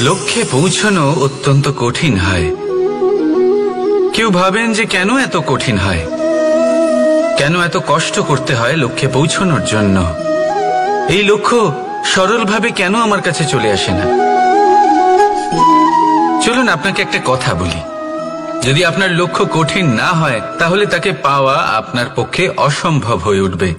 লক্ষ্যে পৌঁছানো অত্যন্ত কঠিন হয়। কেউ ভাবেন যে কেন এত কঠিন হয়, কেন এত কষ্ট করতে হয় লক্ষ্যে পৌঁছানোর জন্য। এই লক্ষ্য সরলভাবে কেন আমার কাছে চলে আসে না। চলুন আপনাকে একটা কথা বলি, যদি আপনার লক্ষ্য কঠিন না হয় তাহলে তাকে পাওয়া আপনার পক্ষে অসম্ভব হয়ে উঠবে।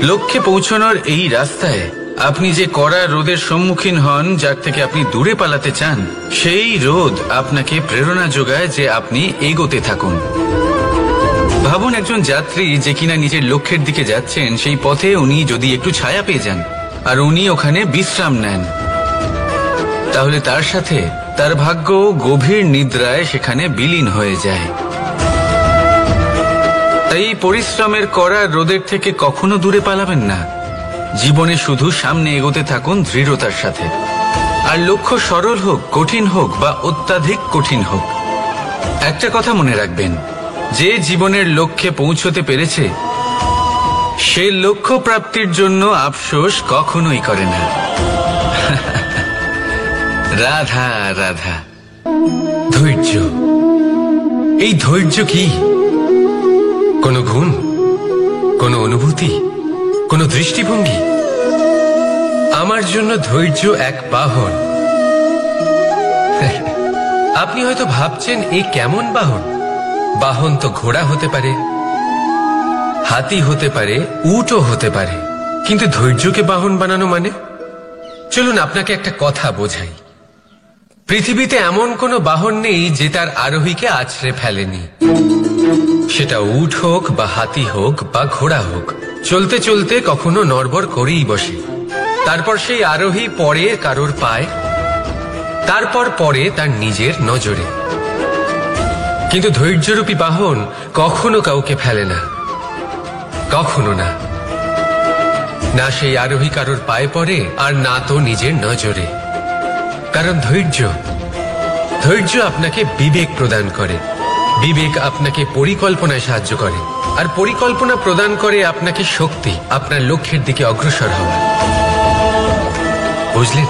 লক্ষ্যে পৌঁছানোর এই রাস্তায় আপনি যে কড়া রোদের সম্মুখীন হন, যার থেকে আপনি দূরে পালাতে চান, সেই রোদ আপনাকে প্রেরণা যোগায় যে আপনি এগোতে থাকুন। ভাবুন একজন যাত্রী যে কিনা নিজের লক্ষ্যের দিকে যাচ্ছেন, সেই পথে উনি যদি একটু ছায়া পেয়ে যান আর উনি ওখানে বিশ্রাম নেন, তাহলে তার সাথে তার ভাগ্য গভীর নিদ্রায় সেখানে বিলীন হয়ে যায়। তাই পরিশ্রমের কড়া রোদের থেকে কখনো দূরে পালাবেন না। জীবনে শুধু সামনে এগোতে থাকুন দৃঢ়তার সাথে। আর লক্ষ্য সরল হোক, কঠিন হোক বা অত্যাধিক কঠিন হোক, একটা কথা মনে রাখবেন, যে জীবনের লক্ষ্যে পৌঁছতে পেরেছে সে লক্ষ্য প্রাপ্তির জন্য আফসোস কখনোই করে না। রাধা রাধা। ধৈর্য, এই ধৈর্য কি কোনো গুণ, কোনো অনুভূতি, কোনো দৃষ্টিভঙ্গি? আমার জন্য ধৈর্য এক বাহন। আপনি হয়তো ভাবছেন এই কেমন বাহন? বাহন তো ঘোড়া হতে পারে, হাতি হতে পারে, উটও হতে পারে, কিন্তু ধৈর্যকে বাহন বানানো মানে? চলুন আপনাকে একটা কথা বোঝাই। পৃথিবীতে এমন কোনো বাহন নেই যে তার আরোহীকে আছড়ে ফেলেনি। সেটা উট হোক বা হাতি হোক বা ঘোড়া হোক, চলতে চলতে কখনো নড়বড় করেই বসে। তারপর সেই আরোহী পড়ে কারোর পায়, তারপর পড়ে তার নিজের নজরে। কিন্তু ধৈর্যরূপী বাহন কখনো কাউকে ফেলে না, কখনো না। না সেই আরোহী কারোর পায়ে পড়ে আর না তো নিজের নজরে। কারণ ধৈর্য আপনাকে বিবেক প্রদান করে, বিবেক আপনাকে পরিকল্পনায় সাহায্য করে, আর পরিকল্পনা প্রদান করে আপনাকে শক্তি, আপনার লক্ষ্যের দিকে অগ্রসর হওয়া। বুঝলেন?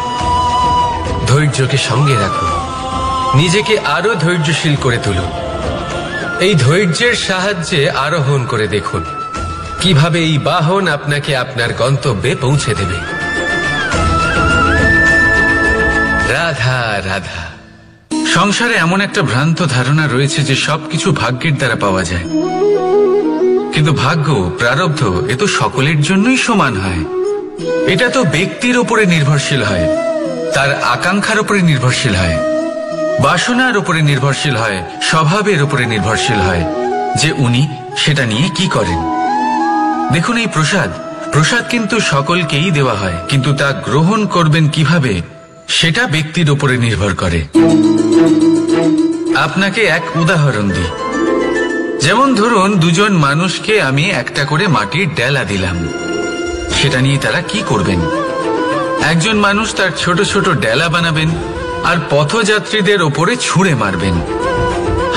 ধৈর্যকে সঙ্গে রাখুন, নিজেকে আরো ধৈর্যশীল করে তুলুন। এই ধৈর্যের সাহায্যে আরোহণ করে দেখুন কিভাবে এই বাহন আপনাকে আপনার গন্তব্যে পৌঁছে দেবে। রাধা রাধা। সংসারে এমন একটা ভ্রান্ত ধারণা রয়েছে যে সবকিছু ভাগ্যের দ্বারা পাওয়া যায়, কিন্তু ভাগ্য, প্রারব্ধ এ তো সকলের জন্যই সমান হয়। এটা তো ব্যক্তির উপরে নির্ভরশীল হয়, তার আকাঙ্ক্ষার উপরে নির্ভরশীল হয়, বাসনার উপরে নির্ভরশীল হয়, স্বভাবের উপরে নির্ভরশীল হয় যে উনি সেটা নিয়ে কি করেন। দেখুন, এই প্রসাদ কিন্তু সকলকেই দেওয়া হয়, কিন্তু তা গ্রহণ করবেন কিভাবে সেটা ব্যক্তির উপরে নির্ভর করে। আপনাকে এক উদাহরণ দিই। যেমন ধরুন, দুজন মানুষকে আমি একটা করে মাটির ডেলা দিলাম, সেটা নিয়ে তারা কি করবেন? একজন মানুষ তার ছোট ছোট ডেলা বানাবেন আর পথযাত্রীদের ওপরে ছুঁড়ে মারবেন,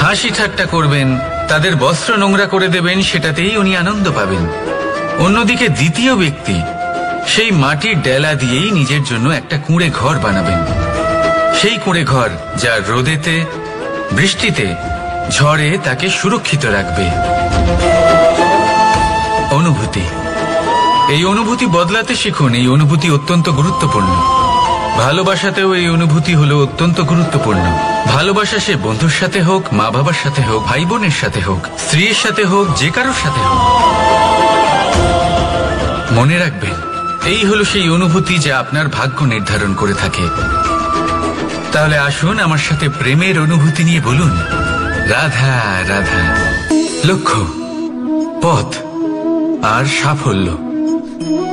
হাসি ঠাট্টা করবেন, তাদের বস্ত্র নোংরা করে দেবেন, সেটাতেই উনি আনন্দ পাবেন। অন্যদিকে দ্বিতীয় ব্যক্তি সেই মাটির ডেলা দিয়েই নিজের জন্য একটা কুঁড়ে ঘর বানাবেন, সেই কুঁড়ে ঘর যা রোদেতে, বৃষ্টিতে, ঝড়ে তাকে সুরক্ষিত রাখবে। অনুভূতি, এই অনুভূতি বদলাতে শিখুন। এই অনুভূতি অত্যন্ত গুরুত্বপূর্ণ। ভালোবাসাতেও এই অনুভূতি হলো অত্যন্ত গুরুত্বপূর্ণ। ভালোবাসা সে বন্ধুর সাথে হোক, মা বাবার সাথে হোক, ভাই বোনের সাথে হোক, স্ত্রীর সাথে হোক, যে কারোর সাথে হোক। মনে রাখবেন, এই হলো সেই অনুভূতি যা আপনার ভাগ্য নির্ধারণ করে থাকে। তাহলে আসুন আমার সাথে প্রেমের অনুভূতি নিয়ে বলুন, রাধা রাধা। লক্ষ্য, পথ আর সাফল্য,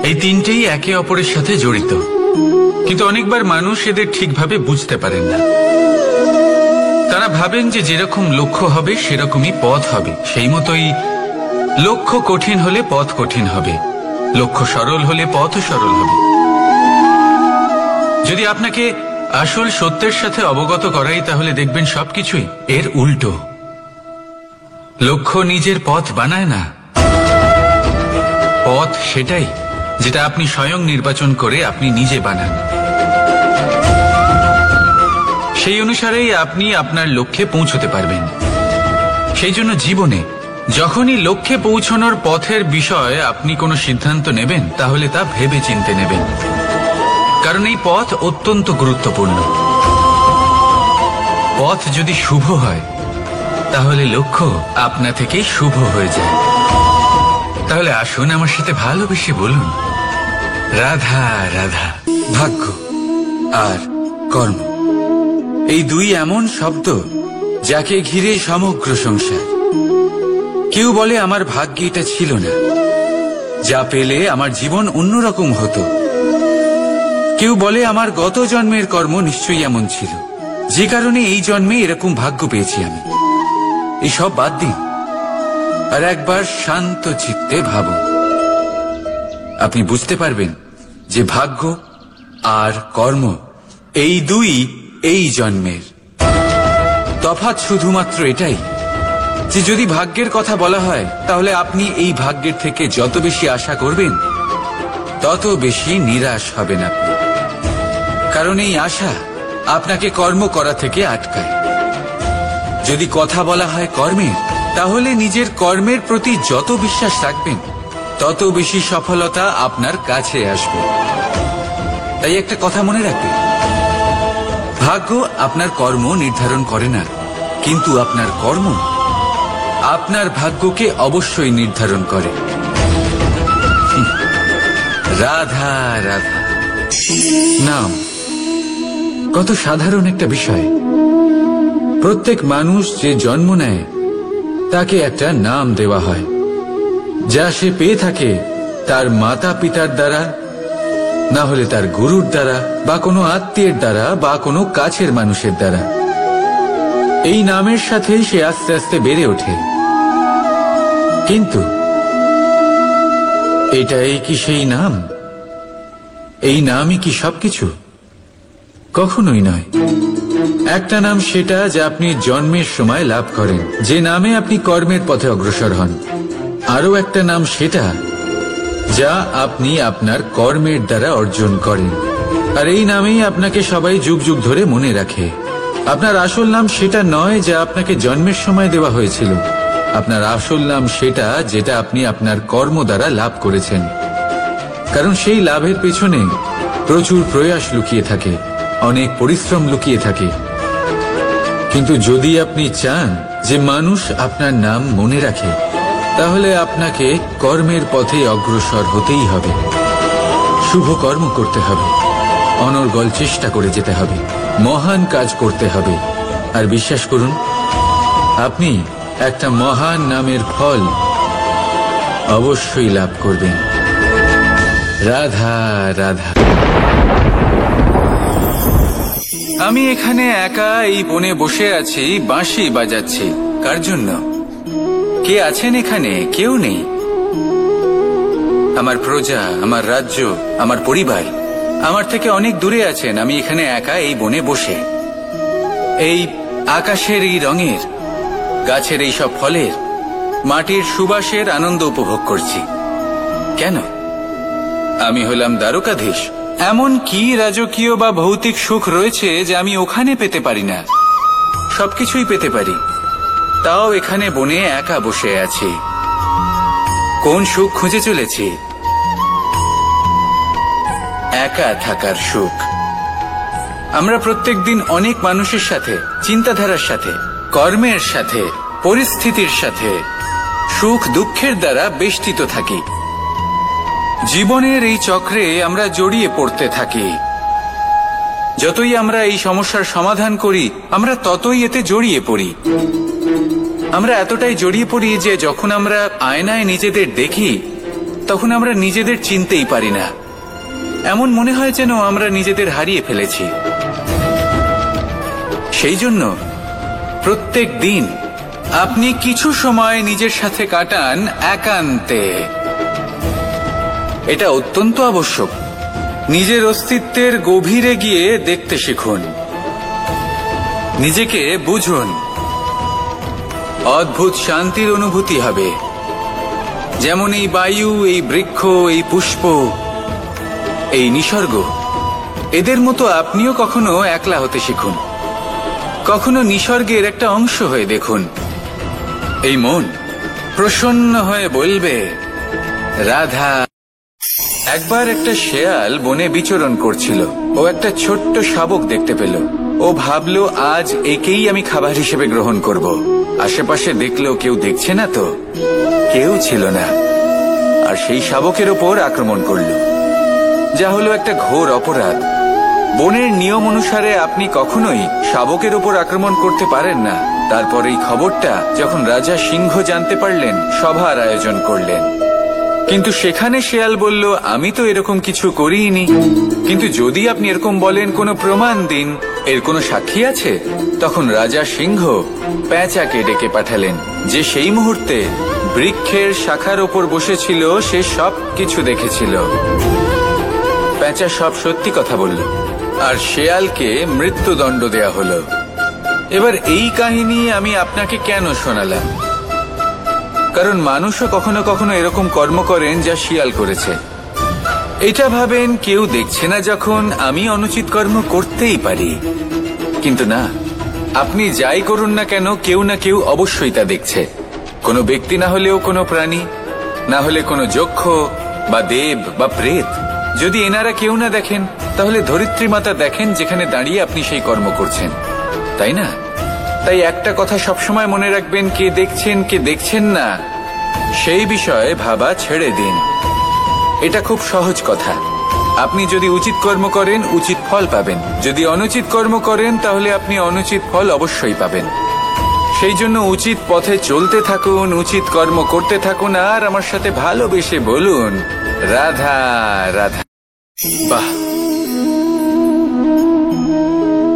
এই তিনটেই একে অপরের সাথে জড়িত, কিন্তু অনেকবার মানুষ এদের ঠিকভাবে বুঝতে পারেন না। তারা ভাবেন যে যেরকম লক্ষ্য হবে সেরকমই পথ হবে, সেই মতোই লক্ষ্য কঠিন হলে পথ কঠিন হবে, লক্ষ্য সরল হলে পথও সরল হবে। যদি আপনাকে আসল সত্যের সাথে অবগত করাই, তাহলে দেখবেন সবকিছুই এর উল্টো। লক্ষ্য নিজের পথ বানায় না, পথ সেটাই যেটা আপনি স্বয়ং নির্বাচন করে আপনি নিজে বানান। সেই অনুসারেই আপনি আপনার লক্ষ্যে পৌঁছতে পারবেন। সেই জন্য জীবনে যখনই লক্ষ্যে পৌঁছানোর পথের বিষয়ে আপনি কোনো সিদ্ধান্ত নেবেন, তাহলে তা ভেবে চিন্তে নেবেন, কারণ এই পথ অত্যন্ত গুরুত্বপূর্ণ। পথ যদি শুভ হয়, তাহলে লক্ষ্য আপনা থেকেই শুভ হয়ে যায়। তাহলে আসুন আমার সাথে ভালোবেসে বলুন, রাধা রাধা। ভাগ্য আর কর্ম, এই দুই এমন শব্দ যাকে ঘিরে সমগ্র সংসার। কেউ বলে আমার ভাগ্যে এটা ছিল না, যা পেলে আমার জীবন অন্যরকম হতো। কেউ বলে আমার গত জন্মের কর্ম নিশ্চয়ই এমন ছিল, যে কারণে এই জন্মে এরকম ভাগ্য পেয়েছি আমি। এসব বাদ দিন আর একবার শান্ত চিত্তে ভাবুন। আপনি বুঝতে পারবেন যে ভাগ্য আর কর্ম এই দুই এই জন্মের। তফাৎ শুধুমাত্র এটাই যে যদি ভাগ্যের কথা বলা হয়, তাহলে আপনি এই ভাগ্যের থেকে যত বেশি আশা করবেন, তত বেশি নিরাশ হবেন আপনি। কারণ এই আশা আপনাকে কর্ম করা থেকে আটকায়। যদি কথা বলা হয় কর্মের, তাহলে নিজের কর্মের প্রতি যত বিশ্বাস রাখবেন, তত বেশি সফলতা আপনার কাছে আসবে। তাই একটা কথা মনে রাখবেন, ভাগ্য আপনার কর্ম নির্ধারণ করে না, কিন্তু আপনার কর্ম আপনার ভাগ্যকে অবশ্যই নির্ধারণ করে। রাধা রাধা। নাম কত সাধারণ একটা বিষয়। প্রত্যেক মানুষ যে জন্ম নেয়, তাকে একটা নাম দেওয়া হয়, যা সে পেয়ে থাকে তার মাতা পিতার দ্বারা, না হলে তার গুরুর দ্বারা, বা কোনো আত্মীয়ের দ্বারা, বা কোনো কাছের মানুষের দ্বারা। এই নামের সাথেই সে আস্তে আস্তে বেড়ে ওঠে। কিন্তু এটাই কি সেই নাম? এই নামই কি সবকিছু? কখনোই নয়। একটা নাম সেটা যা আপনি জন্মের সময় লাভ করেন, যে নামে আপনি কর্মের পথে অগ্রসর হন। আরও একটা নাম সেটা যা আপনি আপনার কর্মের দ্বারা অর্জন করেন, আর এই নামেই আপনাকে সবাই যুগ যুগ ধরে মনে রাখে। আপনার আসল নাম সেটা নয় যা আপনাকে জন্মের সময় দেওয়া হয়েছিল। আপনার আসল নাম সেটা যেটা আপনি আপনার কর্ম দ্বারা লাভ করেছেন, কারণ সেই লাভের পেছনে প্রচুর প্রয়াস লুকিয়ে থাকে, অনেক পরিশ্রম লুকিয়ে থাকে। কিন্তু যদি আপনি চান যে মানুষ আপনার নাম মনে রাখে, তাহলে আপনাকে কর্মের পথে অগ্রসর হতেই হবে। শুভ কর্ম করতে হবে, অনর্গল চেষ্টা করে যেতে হবে, মহান কাজ করতে হবে। আর বিশ্বাস করুন, আপনি একটা মহান নামের ফল অবশ্যই লাভ করবেন। রাধা রাধা। আমি এখানে একা এই বনে বসে আছি, বাঁশি বাজাচ্ছি। কার জন্য? কে আছেন এখানে? কেউ নেই। আমার প্রজা, আমার রাজ্য, আমার পরিবার আমার থেকে অনেক দূরে আছেন। আমি এখানে একা এই বনে বসে এই আকাশের এই রঙের, গাছের এই সব ফলের, মাটির সুবাসের আনন্দ উপভোগ করছি। কেন? আমি হলাম দ্বারকাধীশ। এমন কি রাজকীয় বা ভৌতিক সুখ রয়েছে যে আমি ওখানে পেতে পারি না? সবকিছুই পেতে পারি, তাও এখানে বনে একা বসে আছি। কোন সুখ খুঁজে চলেছি? একা থাকার সুখ। আমরা প্রত্যেকদিন অনেক মানুষের সাথে, চিন্তাধারার সাথে, কর্মের সাথে, পরিস্থিতির সাথে, সুখ দুঃখের দ্বারা বেষ্টিত থাকি। জীবনের এই চক্রে আমরা জড়িয়ে পড়তে থাকি। যতই আমরা এই সমস্যার সমাধান করি, আমরা ততই এতে জড়িয়ে পড়ি। আমরা এতটাই জড়িয়ে পড়ি যে যখন আমরা আয়নায় নিজেদের দেখি, তখন আমরা নিজেদের চিনতেই পারি না। এমন মনে হয় যেন আমরা নিজেদের হারিয়ে ফেলেছি। সেই জন্য প্রত্যেক দিন আপনি কিছু সময় নিজের সাথে কাটান একান্তে। এটা অত্যন্ত আবশ্যক। নিজের অস্তিত্বের গভীরে গিয়ে দেখতে শিখুন, নিজেকে বুঝুন। অদ্ভুত শান্তির অনুভূতি হবে। যেমন এই বায়ু, এই বৃক্ষ, এই পুষ্প, এই নিসর্গ, এদের মতো আপনিও কখনো একলা হতে শিখুন। কখনো নিসর্গের একটা অংশ হয়ে দেখুন। এই মন প্রসন্ন হয়ে বলবে রাধা। একবার একটা শেয়াল বনে বিচরণ করছিল। ও একটা ছোট্ট শাবক দেখতে পেল। ও ভাবলো আজ একেই আমি খাবার হিসেবে গ্রহণ করব। আশেপাশে দেখলো কেউ দেখছে না তো, কেউ ছিল না। আর সেই শাবকের ওপর আক্রমণ করলো, যা হলো একটা ঘোর অপরাধ। বনের নিয়ম অনুসারে আপনি কখনোই শাবকের ওপর আক্রমণ করতে পারেন না। তারপর এই খবরটা যখন রাজা সিংহ জানতে পারলেন, সভার আয়োজন করলেন। কিন্তু সেখানে শেয়াল বলল, আমি তো এরকম কিছু করিনি। কিন্তু যদি আপনি এরকম বলেন, কোনো প্রমাণ দিন, এর কোনো সাক্ষী আছে? তখন রাজা সিংহ পেঁচাকে ডেকে পাঠালেন, যে সেই মুহূর্তে বৃক্ষের শাখার ওপর বসেছিল। সে সব কিছু দেখেছিল। পেঁচা সব সত্যি কথা বলল, আর শেয়ালকে মৃত্যুদণ্ড দেয়া হলো। এবার এই কাহিনী আমি আপনাকে কেন শোনালাম? কারণ মানুষও কখনো কখনো এরকম কর্ম করেন যা শিয়াল করেছে। এটা ভাবেন কেউ দেখছে না, যখন আমি অনুচিত কর্ম করতেই পারি। কিন্তু না, আপনি যাই করুন না কেন, কেউ না কেউ অবশ্যই তা দেখছে। কোনো ব্যক্তি না হলেও কোনো প্রাণী, না হলে কোনো যক্ষ বা দেব বা প্রেত। যদি এনারা কেউ না দেখেন, তাহলে ধরিত্রী মাতা দেখেন, যেখানে দাঁড়িয়ে আপনি সেই কর্ম করছেন, তাই না? তাই একটা কথা সবসময় মনে রাখবেন, কে দেখছেন কে দেখছেন না সেই বিষয়ে ভাবা ছেড়ে দিন। এটা খুব সহজ কথা। আপনি যদি উচিত কর্ম করেন, উচিত ফল পাবেন। যদি অনুচিত কর্ম করেন, তাহলে আপনি অনুচিত ফল অবশ্যই পাবেন। সেই জন্য উচিত পথে চলতে থাকুন, উচিত কর্ম করতে থাকুন, আর আমার সাথে ভালোবেসে বলুন রাধা রাধা। বাহ,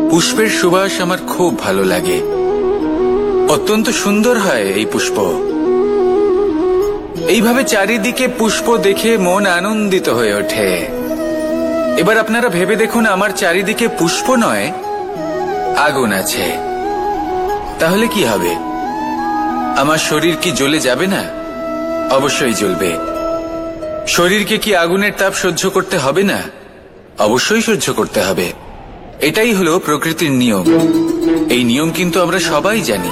পুষ্পের সুবাস আমার খুব ভালো লাগে। অত্যন্ত সুন্দর হয় এই পুষ্প। এইভাবে চারিদিকে পুষ্প দেখে মন আনন্দিত হয়ে ওঠে। এবার আপনারা ভেবে দেখুন, আমার চারিদিকে পুষ্প নয়, আগুন আছে। তাহলে কি হবে? আমার শরীর কি জ্বলে যাবে না? অবশ্যই জ্বলবে। শরীরকে কি আগুনের তাপ সহ্য করতে হবে না? অবশ্যই সহ্য করতে হবে। এটাই হলো প্রকৃতির নিয়ম। এই নিয়ম কিন্তু আমরা সবাই জানি,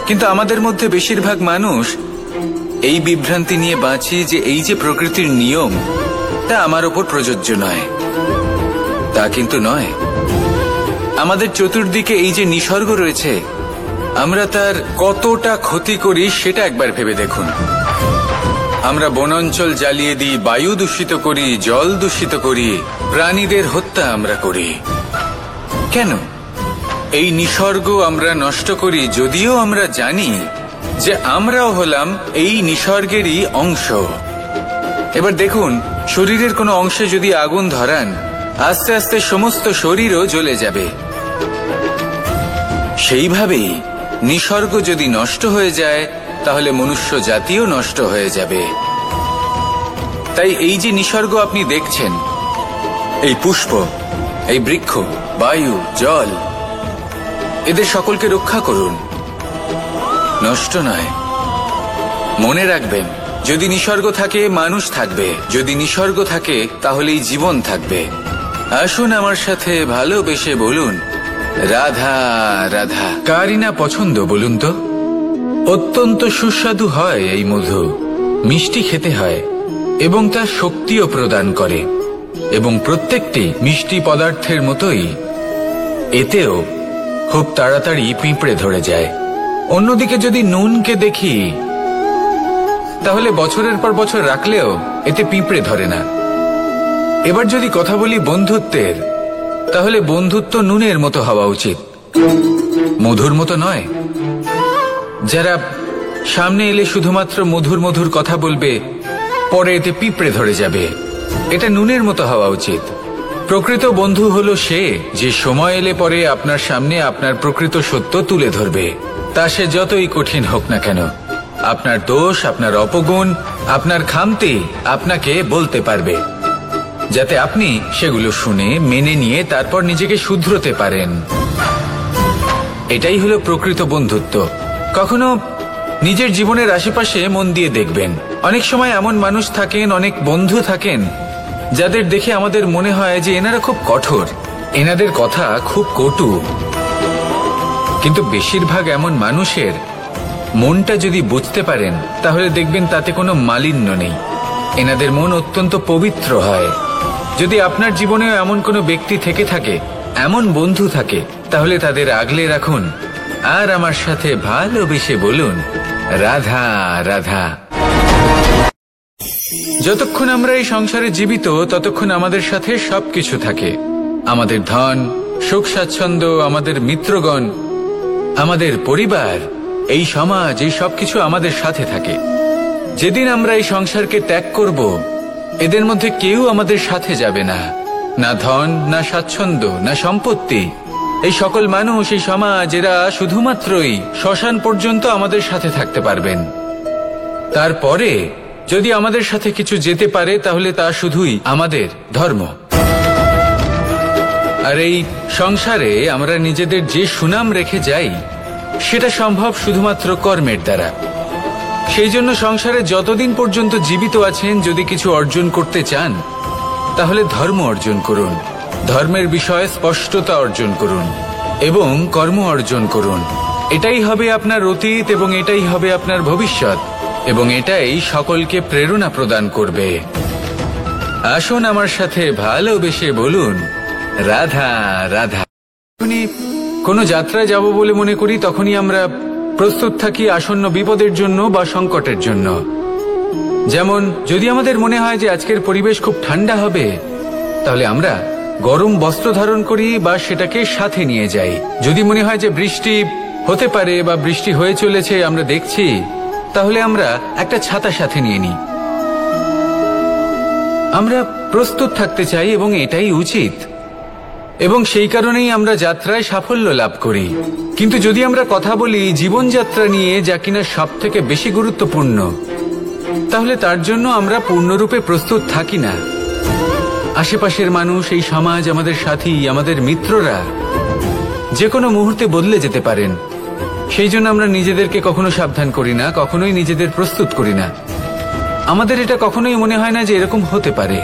কিন্তু আমাদের মধ্যে বেশিরভাগ মানুষ এই বিভ্রান্তি নিয়ে বাঁচি যে এই যে প্রকৃতির নিয়ম, তা আমার ওপর প্রযোজ্য নয়। তা কিন্তু নয়। আমাদের চতুর্দিকে এই যে নিসর্গ রয়েছে, আমরা তার কতটা ক্ষতি করি সেটা একবার ভেবে দেখুন। আমরা বনাঞ্চল জ্বালিয়ে দিই, বায়ু দূষিত করি, জল দূষিত করি, প্রাণীদের হত্যা আমরা করি। কেন? এই নিসর্গ আমরা নষ্ট করি, যদিও আমরা জানি যে আমরাও হলাম এই নিসর্গেরই অংশ। এবার দেখুন, শরীরের কোনো অংশে যদি আগুন ধরান, আস্তে আস্তে সমস্ত শরীরও জ্বলে যাবে। সেইভাবেই নিসর্গ যদি নষ্ট হয়ে যায়, তাহলে মনুষ্য জাতিও নষ্ট হয়ে যাবে। তাই এই যে নিসর্গ আপনি দেখছেন, এই পুষ্প, এই বৃক্ষ, বায়ু, জল, এদের সকলকে রক্ষা করুন, নষ্ট নয়। মনে রাখবেন, যদি নিসর্গ থাকে মানুষ থাকবে, যদি নিসর্গ থাকে তাহলেই জীবন থাকবে। আসুন আমার সাথে ভালোবেসে বলুন রাধা রাধা। কারই না পছন্দ বলুন তো? অত্যন্ত সুস্বাদু হয় এই মধু, মিষ্টি খেতে হয় এবং তা শক্তিও প্রদান করে। এবং প্রত্যেকটি মিষ্টি পদার্থের মতোই এতেও খুব তাড়াতাড়ি পিঁপড়ে ধরে যায়। অন্যদিকে যদি নুনকে দেখি, তাহলে বছরের পর বছর রাখলেও এতে পিঁপড়ে ধরে না। এবার যদি কথা বলি বন্ধুত্বের, তাহলে বন্ধুত্ব নুনের মতো হওয়া উচিত, মধুর মতো নয়। যারা সামনে এলে শুধুমাত্র মধুর মধুর কথা বলবে, পরে এতে পিঁপড়ে ধরে যাবে, এটা নুনের মতো হওয়া উচিত। প্রকৃত বন্ধু হলো সে, যে সময় এলে পরে আপনার সামনে আপনার প্রকৃত সত্য তুলে ধরবে, তা সে যতই কঠিন হোক না কেন। আপনার দোষ, আপনার অপগুণ, আপনার খামতি আপনাকে বলতে পারবে, যাতে আপনি সেগুলো শুনে মেনে নিয়ে তারপর নিজেকে শুধরোতে পারেন। এটাই হলো প্রকৃত বন্ধুত্ব। কখনো নিজের জীবনের আশেপাশে মন দিয়ে দেখবেন, অনেক সময় এমন মানুষ থাকেন, অনেক বন্ধু থাকেন, যাদের দেখে আমাদের মনে হয় যে এনারা খুব কঠোর, এনাদের কথা খুব কটু। কিন্তু বেশিরভাগ এমন মানুষের মনটা যদি বুঝতে পারেন তাহলে দেখবেন তাতে কোনো মালিন্য নেই। এনাদের মন অত্যন্ত পবিত্র হয়। যদি আপনার জীবনেও এমন কোনো ব্যক্তি থেকে থাকে, এমন বন্ধু থাকে, তাহলে তাদের আগলে রাখুন আর আমার সাথে ভালোবেসে বলুন, রাধা রাধা। যতক্ষণ আমরা এই সংসারে জীবিত ততক্ষণ আমাদের সাথে সবকিছু থাকে। আমাদের ধন, সুখ স্বাচ্ছন্দ্য, আমাদের মিত্রগণ, আমাদের পরিবার, এই সমাজ, এই সবকিছু আমাদের সাথে থাকে। যেদিন আমরা এই সংসারকে ত্যাগ করব, এদের মধ্যে কেউ আমাদের সাথে যাবে না। না ধন, না স্বাচ্ছন্দ্য, না সম্পত্তি। এই সকল মানুষ, এই সমাজ, এরা শুধুমাত্রই শ্মশান পর্যন্ত আমাদের সাথে থাকতে পারবেন। তারপরে যদি আমাদের সাথে কিছু যেতে পারে তাহলে তা শুধুই আমাদের ধর্ম। আর এই সংসারে আমরা নিজেদের যে সুনাম রেখে যাই সেটা সম্ভব শুধুমাত্র কর্মের দ্বারা। সেই জন্য সংসারে যতদিন পর্যন্ত জীবিত আছেন, যদি কিছু অর্জন করতে চান তাহলে ধর্ম অর্জন করুন, ধর্মের বিষয়ে স্পষ্টতা অর্জন করুন এবং কর্ম অর্জন করুন। এটাই হবে আপনার অতীত এবং এটাই হবে আপনার ভবিষ্যৎ, এবং এটাই সকলকে প্রেরণা প্রদান করবে। আসুন আমার সাথে ভালোবেসে বলুন, রাধা রাধা। যখনই কোনো যাত্রায় যাব বলে মনে করি তখনই আমরা প্রস্তুত থাকি আসন্ন বিপদের জন্য বা সংকটের জন্য। যেমন যদি আমাদের মনে হয় যে আজকের পরিবেশ খুব ঠান্ডা হবে, তাহলে আমরা গরম বস্ত্র ধারণ করি বা সেটাকে সাথে নিয়ে যাই। যদি মনে হয় যে বৃষ্টি হতে পারে বা বৃষ্টি হয়ে চলেছে, আমরা দেখছি, তাহলে আমরা একটা ছাতা সাথে নিয়ে নিই। আমরা প্রস্তুত থাকতে চাই এবং এটাই উচিত, এবং সেই কারণেই আমরা যাত্রায় সাফল্য লাভ করি। কিন্তু যদি আমরা কথা বলি জীবনযাত্রা নিয়ে, যা কিনা সব থেকে বেশি গুরুত্বপূর্ণ, তাহলে তার জন্য আমরা পূর্ণরূপে প্রস্তুত থাকি না। আশেপাশের মানুষ, এই সমাজ, আমাদের সাথী, আমাদের মিত্ররা যে কোনো মুহূর্তে বদলে যেতে পারেন। সেই জন্য আমরা নিজেদেরকে কখনো সাবধান করি না, কখনোই নিজেদের প্রস্তুত করি না। আমাদের এটা কখনোই মনে হয় না যে এরকম হতে পারে,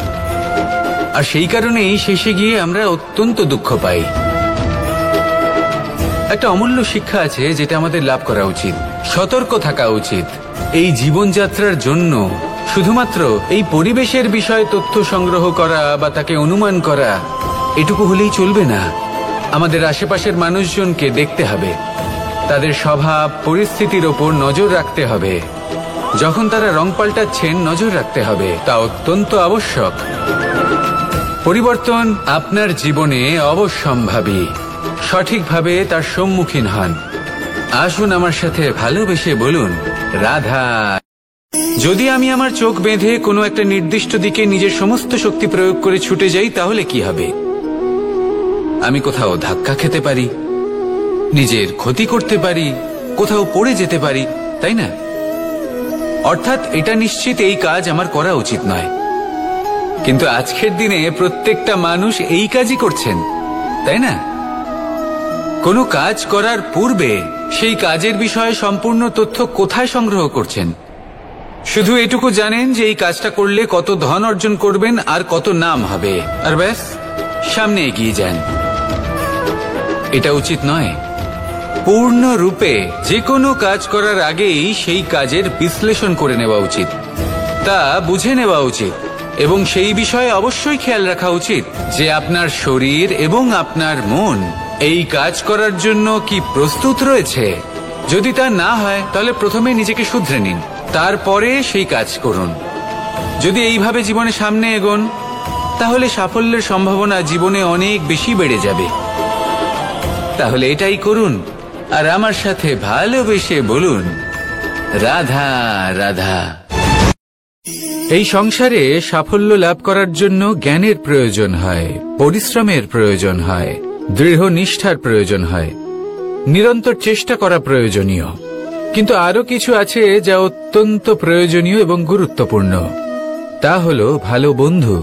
আর সেই কারণেই শেষে গিয়ে আমরা অত্যন্ত দুঃখ পাই। একটা অমূল্য শিক্ষা আছে যেটা আমাদের লাভ করা উচিত, সতর্ক থাকা উচিত। এই জীবনযাত্রার জন্য শুধুমাত্র এই পরিবেশের বিষয়ে তথ্য সংগ্রহ করা বা তাকে অনুমান করা, এটুকু হলেই চলবে না। আমাদের আশেপাশের মানুষজনকে দেখতে হবে, তাদের স্বভাব, পরিস্থিতির ওপর নজর রাখতে হবে। যখন তারা রং পাল্টাচ্ছেন নজর রাখতে হবে, তা অত্যন্ত আবশ্যক। পরিবর্তন আপনার জীবনে অবশ্যম্ভাবী, সঠিকভাবে তার সম্মুখীন হন। আসুন আমার সাথে ভালোবেসে বলুন, রাধা। যদি আমি আমার চোখ বেঁধে কোনো একটা নির্দিষ্ট দিকে নিজের সমস্ত শক্তি প্রয়োগ করে ছুটে যাই, তাহলে কি হবে? আমি কোথাও ধাক্কা খেতে পারি, নিজের ক্ষতি করতে পারি, কোথাও পড়ে যেতে পারি, তাই না? অর্থাৎ এটা নিশ্চিত এই কাজ আমার করা উচিত নয়। কিন্তু আজকের দিনে প্রত্যেকটা মানুষ এই কাজই করছেন, তাই না? কোনো কাজ করার পূর্বে সেই কাজের বিষয়ে সম্পূর্ণ তথ্য কোথায় সংগ্রহ করছেন? শুধু এটুকু জানেন যে এই কাজটা করলে কত ধন অর্জন করবেন আর কত নাম হবে, আর ব্যাস সামনে এগিয়ে যান। এটা উচিত নয়। পূর্ণরূপে যে কোনো কাজ করার আগেই সেই কাজের বিশ্লেষণ করে নেওয়া উচিত, তা বুঝে নেওয়া উচিত, এবং সেই বিষয়ে অবশ্যই খেয়াল রাখা উচিত যে আপনার শরীর এবং আপনার মন এই কাজ করার জন্য কি প্রস্তুত রয়েছে। যদি তা না হয় তাহলে প্রথমে নিজেকে শুধরে নিন, তারপরে সেই কাজ করুন। যদি এইভাবে জীবনে সামনে এগোন তাহলে সাফল্যের সম্ভাবনা জীবনে অনেক বেশি বেড়ে যাবে। তাহলে এটাই করুন আর আমার সাথে ভালোবেসে বলুন, রাধা রাধা। এই সংসারে সাফল্য লাভ করার জন্য জ্ঞানের প্রয়োজন হয়, পরিশ্রমের প্রয়োজন হয়, দৃঢ় নিষ্ঠার প্রয়োজন হয়, নিরন্তর চেষ্টা করা প্রয়োজনীয়। কিন্তু আরো কিছু আছে যা অত্যন্ত প্রয়োজনীয় এবং গুরুত্বপূর্ণ। তা হলো ভালো বন্ধু।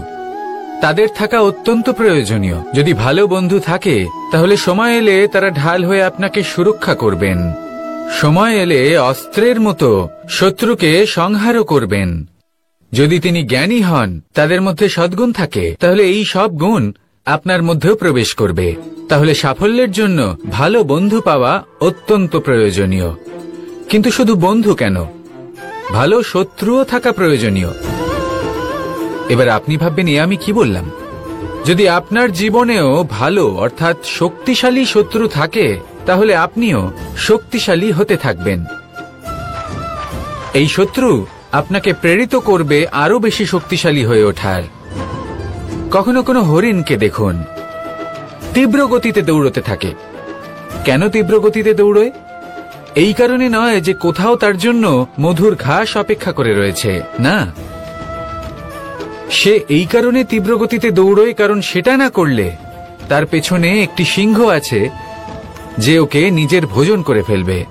তাদের থাকা অত্যন্ত প্রয়োজনীয়। যদি ভালো বন্ধু থাকে তাহলে সময় এলে তারা ঢাল হয়ে আপনাকে সুরক্ষা করবেন। সময় এলে অস্ত্রের মতো শত্রুকে সংহারও করবেন। যদি তিনি জ্ঞানী হন, তাদের মধ্যে সদ্গুণ থাকে, তাহলে এই সব গুণ আপনার মধ্যেও প্রবেশ করবে। তাহলে সাফল্যের জন্য ভালো বন্ধু পাওয়া অত্যন্ত প্রয়োজনীয়। কিন্তু শুধু বন্ধু কেন, ভালো শত্রুও থাকা প্রয়োজনীয়। এবার আপনি ভাববেন, এ আমি কি বললাম? যদি আপনার জীবনেও ভালো অর্থাৎ শক্তিশালী শত্রু থাকে, তাহলে আপনিও শক্তিশালী হতে থাকবেন। এই শত্রু আপনাকে প্রেরিত করবে আরো বেশি শক্তিশালী হয়ে ওঠার। কখনো কোনো হরিণকে দেখুন, তীব্র গতিতে দৌড়তে থাকে। কেন তীব্র গতিতে দৌড়য়? এই কারণে নয় যে কোথাও তার জন্য মধুর ঘাস অপেক্ষা করে রয়েছে, না। সে এই কারণে তীব্র গতিতে দৌড়য় কারণ সেটা না করলে তার পেছনে একটি সিংহ আছে যে ওকে নিজের ভোজন করে ফেলবে।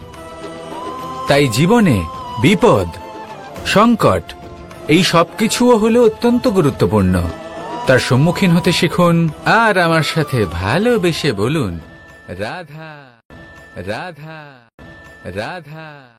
তাই জীবনে বিপদ, সংকট এই সবকিছুও হলো অত্যন্ত গুরুত্বপূর্ণ। তার সম্মুখীন হতে শিখুন আর আমার সাথে ভালোবেসে বলুন, রাধা রাধা রাধা।